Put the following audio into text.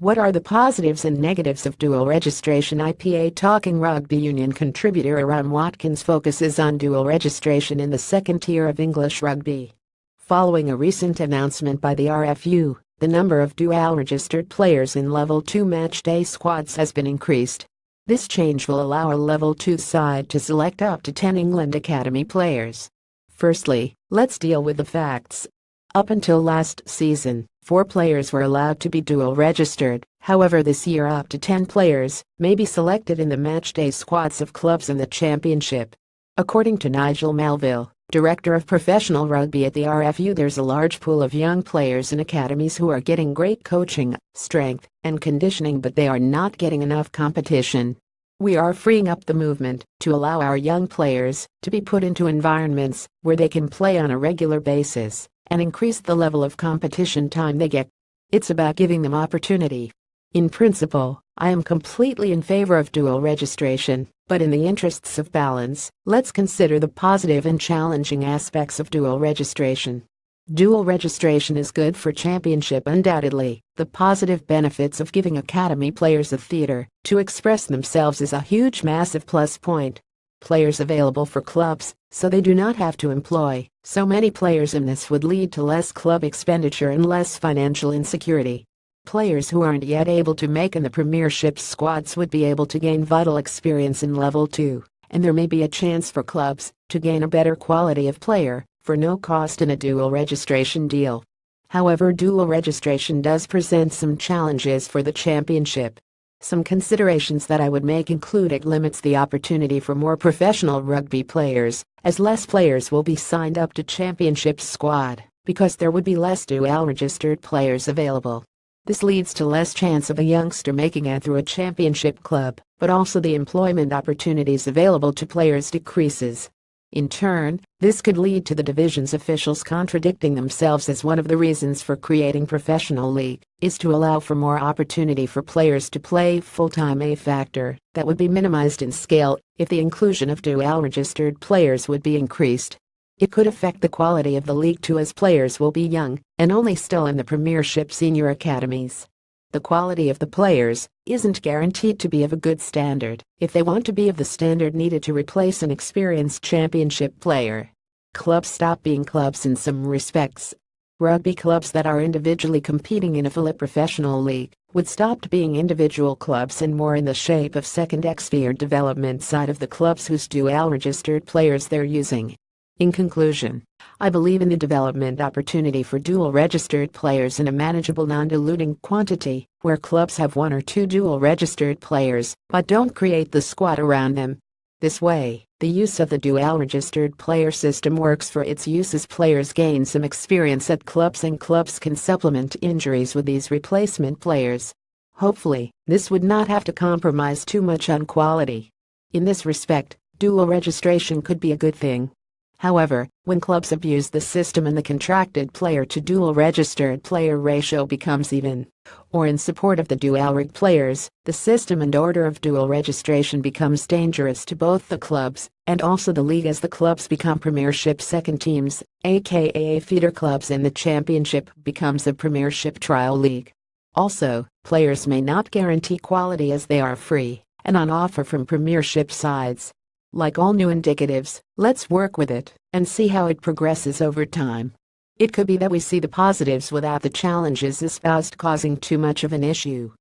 What are the positives and negatives of dual registration? IPA Talking Rugby Union contributor Arun Watkins focuses on dual registration in the second tier of English rugby. Following a recent announcement by the RFU, the number of dual-registered players in Level 2 matchday squads has been increased. This change will allow a Level 2 side to select up to 10 England Academy players. Firstly, let's deal with the facts. Up until last season, 4 players were allowed to be dual-registered. However, this year up to 10 players may be selected in the matchday squads of clubs in the championship. According to Nigel Melville, Director of Professional Rugby at the RFU, there's a large pool of young players in academies who are getting great coaching, strength, and conditioning, but they are not getting enough competition. We are freeing up the movement to allow our young players to be put into environments where they can play on a regular basis and increase the level of competition time they get. It's about giving them opportunity. In principle, I am completely in favor of dual registration, but in the interests of balance, let's consider the positive and challenging aspects of dual registration. Dual registration is good for championship undoubtedly. The positive benefits of giving academy players a theater to express themselves is a huge massive plus point. Players available for clubs, so they do not have to employ so many players, and this would lead to less club expenditure and less financial insecurity. Players who aren't yet able to make in the Premiership squads would be able to gain vital experience in Level 2, and there may be a chance for clubs to gain a better quality of player for no cost in a dual registration deal. However, dual registration does present some challenges for the championship. Some considerations that I would make include it limits the opportunity for more professional rugby players, as less players will be signed up to championship squad because there would be less dual-registered players available. This leads to less chance of a youngster making it through a championship club, but also the employment opportunities available to players decreases. In turn, this could lead to the division's officials contradicting themselves, as one of the reasons for creating professional league is to allow for more opportunity for players to play full-time. A factor that would be minimized in scale if the inclusion of dual-registered players would be increased. It could affect the quality of the league too, as players will be young and only still in the Premiership senior academies. The quality of the players isn't guaranteed to be of a good standard if they want to be of the standard needed to replace an experienced championship player. Clubs stop being clubs in some respects. Rugby clubs that are individually competing in a fully professional league would stop being individual clubs and more in the shape of second sphere development side of the clubs whose dual-registered players they're using. In conclusion, I believe in the development opportunity for dual-registered players in a manageable non-diluting quantity, where clubs have 1 or 2 dual-registered players, but don't create the squad around them. This way, the use of the dual-registered player system works for its use as players gain some experience at clubs, and clubs can supplement injuries with these replacement players. Hopefully, this would not have to compromise too much on quality. In this respect, dual registration could be a good thing. However, when clubs abuse the system and the contracted player to dual-registered player ratio becomes even, or in support of the dual-reg players, the system and order of dual registration becomes dangerous to both the clubs and also the league, as the clubs become Premiership second teams, aka feeder clubs, and the championship becomes a Premiership trial league. Also, players may not guarantee quality as they are free and on offer from Premiership sides. Like all new indicatives, let's work with it and see how it progresses over time. It could be that we see the positives without the challenges espoused causing too much of an issue.